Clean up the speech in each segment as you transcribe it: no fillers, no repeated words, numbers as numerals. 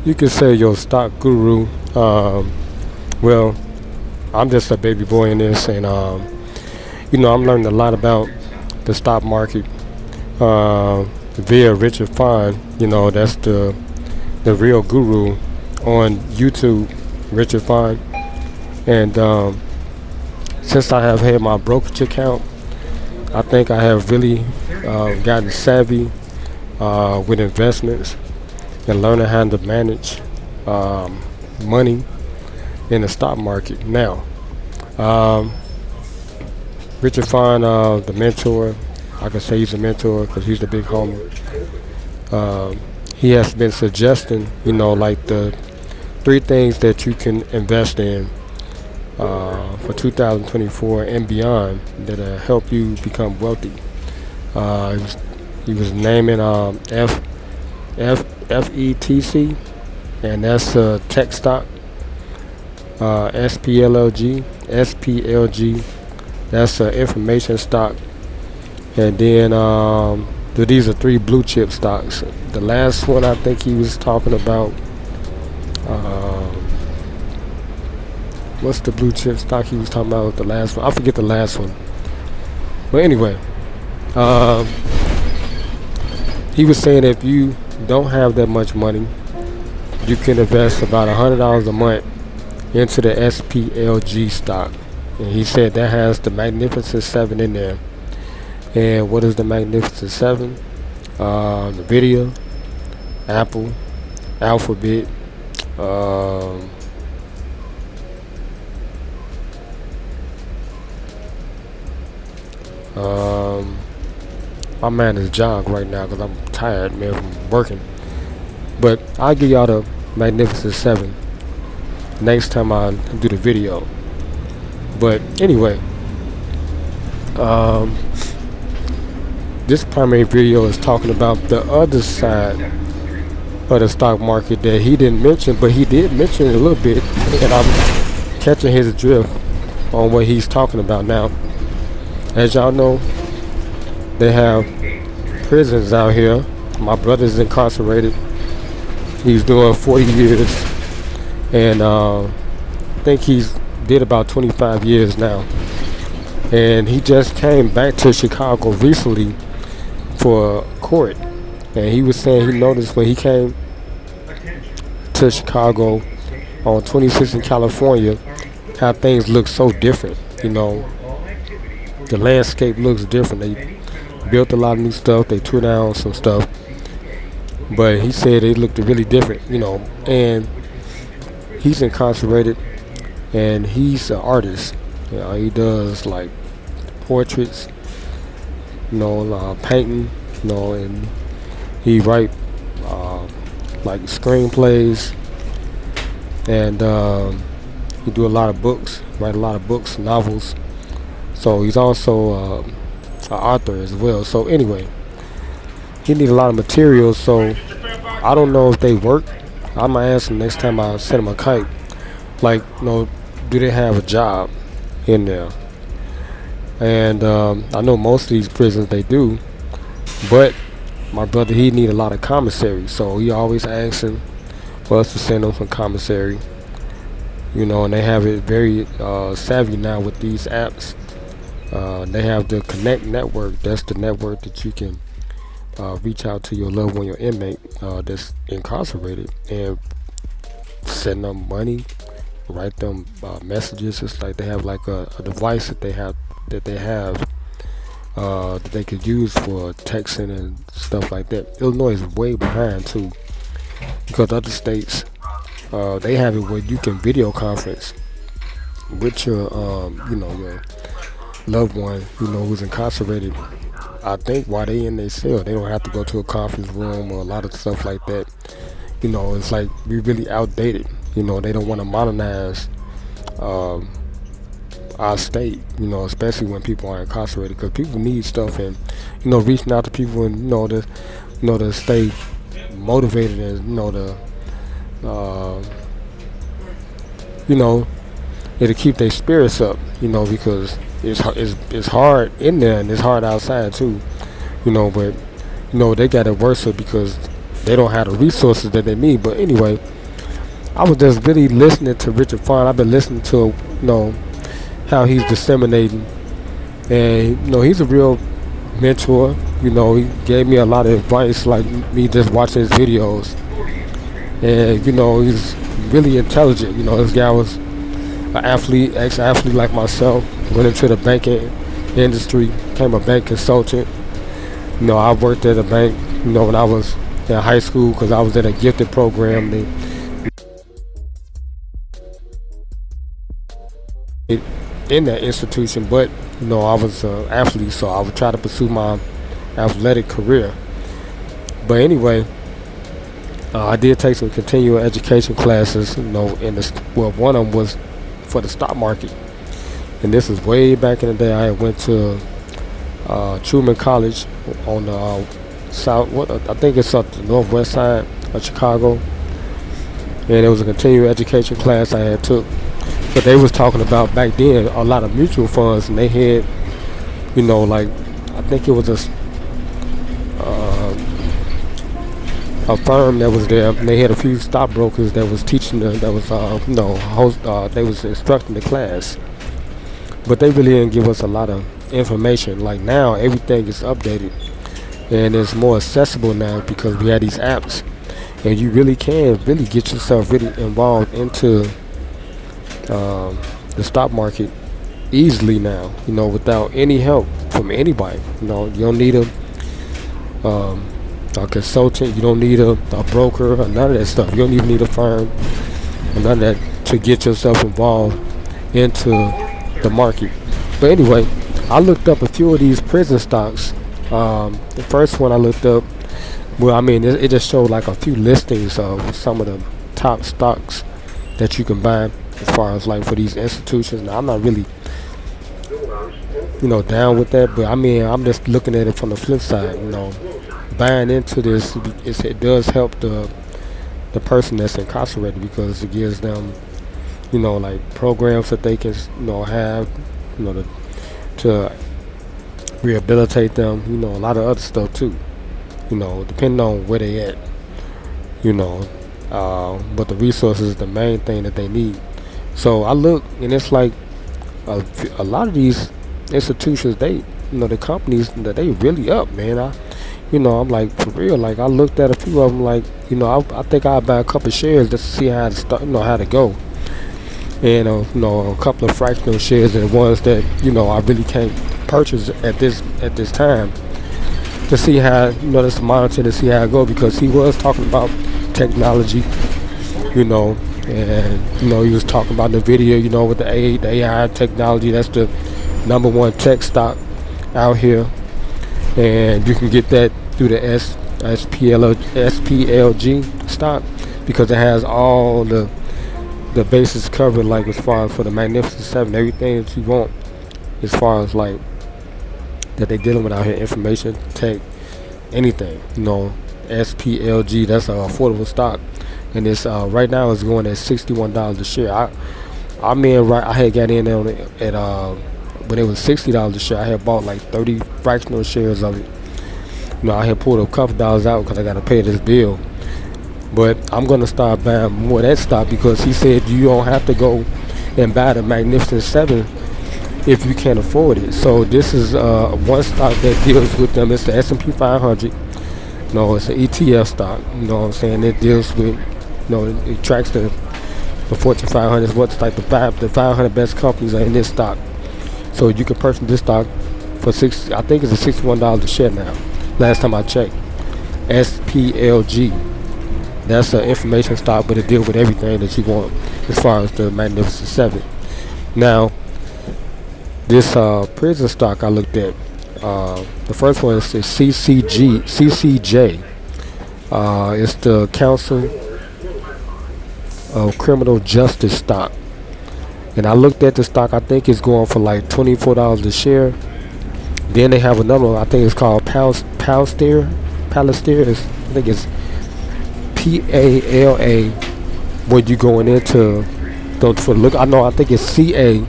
you could say your stock guru. Well, I'm just a baby boy in this, and I'm learning a lot about the stock market via Richard Fine. That's the real guru on YouTube, Richard Fine. And since I have had my brokerage account, I think I have really gotten savvy with investments and learning how to manage money in the stock market. Now, um, Richard Fine, the mentor, I can say he's a mentor because he's the big homie. He has been suggesting, like the three things that you can invest in for 2024 and beyond that help you become wealthy. He was naming FETC, and that's tech stock. SPLG, that's information stock, and then these are three blue chip stocks. The last one I think he was talking about. What's the blue chip stock he was talking about? The last one, I forget the last one. But anyway, he was saying if you don't have that much money, you can invest about $100 a month into the SPLG stock. And he said that has the Magnificent Seven in there. And what is the Magnificent Seven? NVIDIA, Apple, Alphabet, my man is jog right now because I'm tired, man, from working. But I'll give y'all the Magnificent Seven next time I do the video. But anyway, this primary video is talking about the other side of the stock market that he didn't mention, but he did mention it a little bit, and I'm catching his drift on what he's talking about now. As y'all know, they have prisons out here. My brother's incarcerated. He's doing 40 years, and I think he's did about 25 years now. And he just came back to Chicago recently for court, and he was saying he noticed when he came to Chicago on 26 in California how things look so different. The landscape looks different. They built a lot of new stuff, they tore down some stuff, but he said it looked really different, and he's incarcerated, and he's an artist. He does like portraits, painting, and he write like screenplays, and he do a lot of books, write a lot of books, novels. So he's also an author as well. So anyway, he need a lot of materials. So I don't know if they work. I might ask him next time I send him a kite. Like, do they have a job in there? And I know most of these prisons they do, but my brother, he need a lot of commissary, so he always asking for us to send him some commissary. And they have it very savvy now with these apps. They have the Connect network. That's the network that you can reach out to your loved one, your inmate that's incarcerated, and send them money, write them messages. It's like they have like a device that they have that they could use for texting and stuff like that. Illinois is way behind too, because other states they have it where you can video conference with your your loved one who's incarcerated. I think while they in their cell, they don't have to go to a conference room or a lot of stuff like that. It's like we really outdated. They don't want to modernize our state, especially when people are incarcerated, because people need stuff, and reaching out to people, and to stay motivated, and it'll keep their spirits up, because it's hard in there and it's hard outside too, but they got it worse because they don't have the resources that they need. But anyway, I was just really listening to Richard Fine. I've been listening to, how he's disseminating, and he's a real mentor. He gave me a lot of advice, like me just watching his videos, and he's really intelligent. This guy was an athlete, ex-athlete like myself. Went into the banking industry, became a bank consultant. I worked at a bank, when I was in high school, because I was in a gifted program. In that institution, but I was an athlete, so I would try to pursue my athletic career. But anyway, I did take some continuing education classes. One of them was for the stock market, and this is way back in the day. I went to Truman College on the I think it's up the northwest side of Chicago, and it was a continuing education class I had took. But they was talking about back then a lot of mutual funds, and they had, like, I think it was a firm that was there, and they had a few stockbrokers that was teaching they was instructing the class. But they really didn't give us a lot of information. Like now, everything is updated, and it's more accessible now because we have these apps, and you really can get yourself really involved into the stock market easily now, without any help from anybody. You don't need a consultant, you don't need a broker, or none of that stuff. You don't even need a firm, or none of that, to get yourself involved into the market. But anyway, I looked up a few of these prison stocks. The first one I looked up, it just showed like a few listings of some of the top stocks that you can buy as far as like for these institutions. Now, I'm not really down with that, but I'm just looking at it from the flip side. Buying into this, it does help the person that's incarcerated, because it gives them like programs that they can have to rehabilitate them, a lot of other stuff too, depending on where they at, but the resources is the main thing that they need. So I look, and it's like a lot of these institutions, they, the companies, that they really up, man. I'm like, for real, like I looked at a few of them, like, I think I'll buy a couple of shares just to see how to start, how to go. And, a couple of fractional shares, and ones that, I really can't purchase at this time, to see how, just to monitor to see how it go, because he was talking about technology, and he was talking about the video, with the AI technology. That's the number one tech stock out here, and you can get that through the SPLG stock, because it has all the bases covered, like as far as for the Magnificent Seven, everything that you want as far as like that they dealing with out here, information tech, anything. SPLG, that's an affordable stock, and it's right now it's going at $61 a share. I had got in on it at when it was $60 a share. I had bought like 30 fractional shares of it. I had pulled a couple dollars out because I got to pay this bill. But I'm gonna start buying more of that stock, because he said you don't have to go and buy the Magnificent Seven if you can't afford it. So this is one stock that deals with them. It's the S&P 500. It's an ETF stock. You know what I'm saying? It deals with, it tracks the Fortune 500. What's like the 500 best companies are in this stock. So you can purchase this stock for I think it's a $61 a share now. Last time I checked. SPLG. That's an information stock, but it deals with everything that you want as far as the Magnificent Seven. Now, this prison stock I looked at, the first one is CCJ. It's the Council of Criminal Justice stock. And I looked at the stock. I think it's going for like $24 a share. Then they have another one. I think it's called Pallister. I think it's PALA. When you going into for look, I think it's CACALA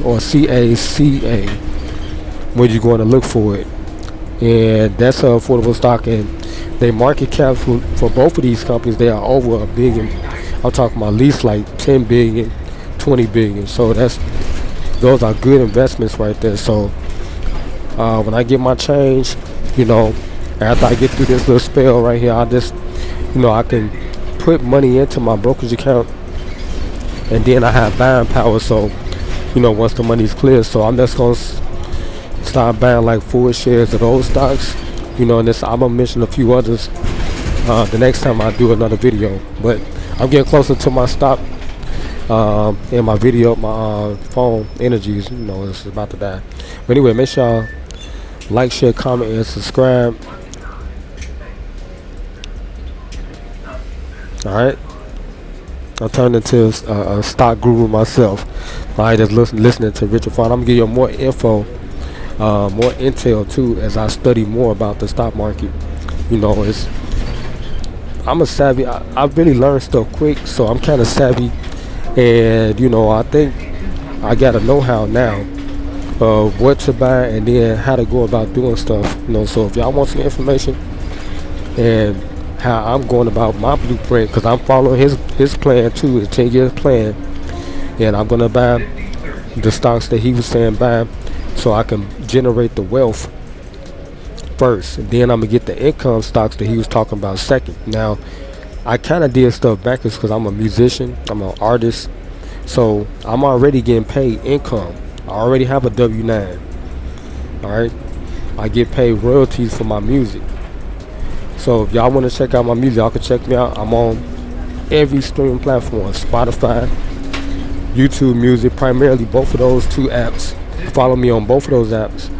or CACA when you're going to look for it. and that's an affordable stock. And they market cap for both of these companies, they are over $1 billion. I'm talking about at least like 10 billion, 20 billion. So those are good investments right there. So when I get my change, after I get through this little spell right here, I just, I can put money into my brokerage account, and then I have buying power. So, once the money's clear, so I'm just gonna start buying like 4 shares of those stocks, and this I'm gonna mention a few others the next time I do another video. But I'm getting closer to my stop, and my video, my phone energies, it's about to die. But anyway, make sure y'all like, share, comment, and subscribe. Alright, I turned into a stock guru myself. Alright, just listening to Richard Fine. I'm gonna give you more info, more intel too, as I study more about the stock market. I'm a savvy. I really learn stuff quick, so I'm kind of savvy, and I think I got a know-how now of what to buy and then how to go about doing stuff. So if y'all want some information and how I'm going about my blueprint, because I'm following his plan too, his 10-year plan, and I'm gonna buy the stocks that he was saying buy, so I can generate the wealth first, and then I'm gonna get the income stocks that he was talking about second. Now, I kind of did stuff backwards because I'm a musician, I'm an artist, so I'm already getting paid income. I already have a W-9. Alright, I get paid royalties for my music. So if y'all want to check out my music, y'all can check me out. I'm on every streaming platform: Spotify, YouTube Music, primarily both of those 2 apps. Follow me on both of those apps,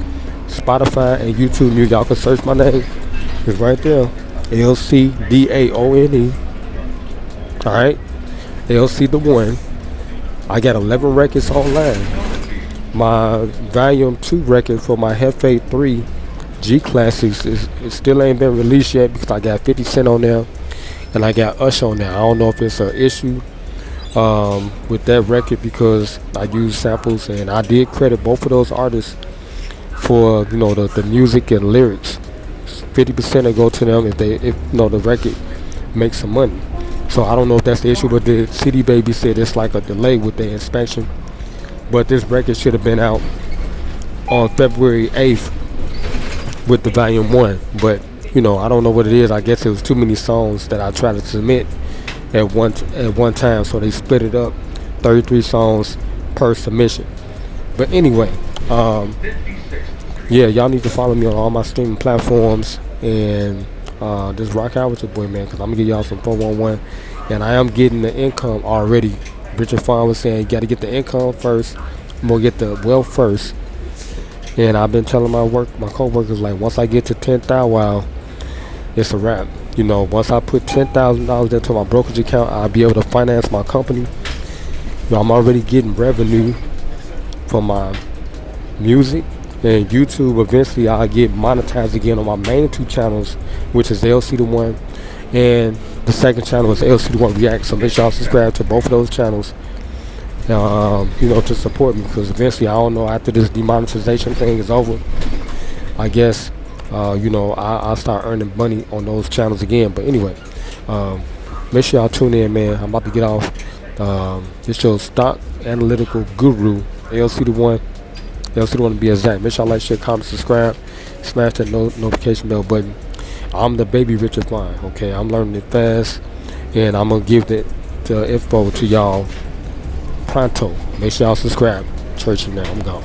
Spotify and YouTube Music. Y'all can search my name. It's right there, Lcdaone. Alright, LC the one. I got 11 records online. My volume 2 record for my Hefe 3 G Classics it still ain't been released yet, because I got 50 Cent on there and I got Usher on there. I don't know if it's an issue with that record, because I use samples, and I did credit both of those artists for the music and lyrics. 50% will go to them if the record makes some money. So I don't know if that's the issue, but the CD Baby said it's like a delay with the inspection. But this record should have been out on February 8th with the volume 1. But I don't know what it is. I guess it was too many songs that I tried to submit at one time, so they split it up, 33 songs per submission. But anyway, yeah, y'all need to follow me on all my streaming platforms, and just rock out with your boy, man, because I'm gonna give y'all some 411, and I am getting the income already. Richard Fine was saying you got to get the income first. I'm gonna get the wealth first, and I've been telling my co-workers, like, once I get to 10,000, wow, it's a wrap. Once I put $10,000 into my brokerage account, I'll be able to finance my company. I'm already getting revenue from my music and YouTube. Eventually I'll get monetized again on my main 2 channels, which is LC the One, and the second channel is LC the One React. So make sure y'all subscribe to both of those channels, to support me, because eventually, I don't know, after this demonetization thing is over, I guess I'll start earning money on those channels again. But anyway, make sure y'all tune in, man. I'm about to get off. It's your stock analytical guru, LC the One. LC the One to be exact. Make sure y'all like, share, comment, subscribe, smash that notification bell button. I'm the baby Richard Fine. Okay, I'm learning it fast, and I'm gonna give the info to y'all pronto. Make sure y'all subscribe. Churchy now. I'm gone.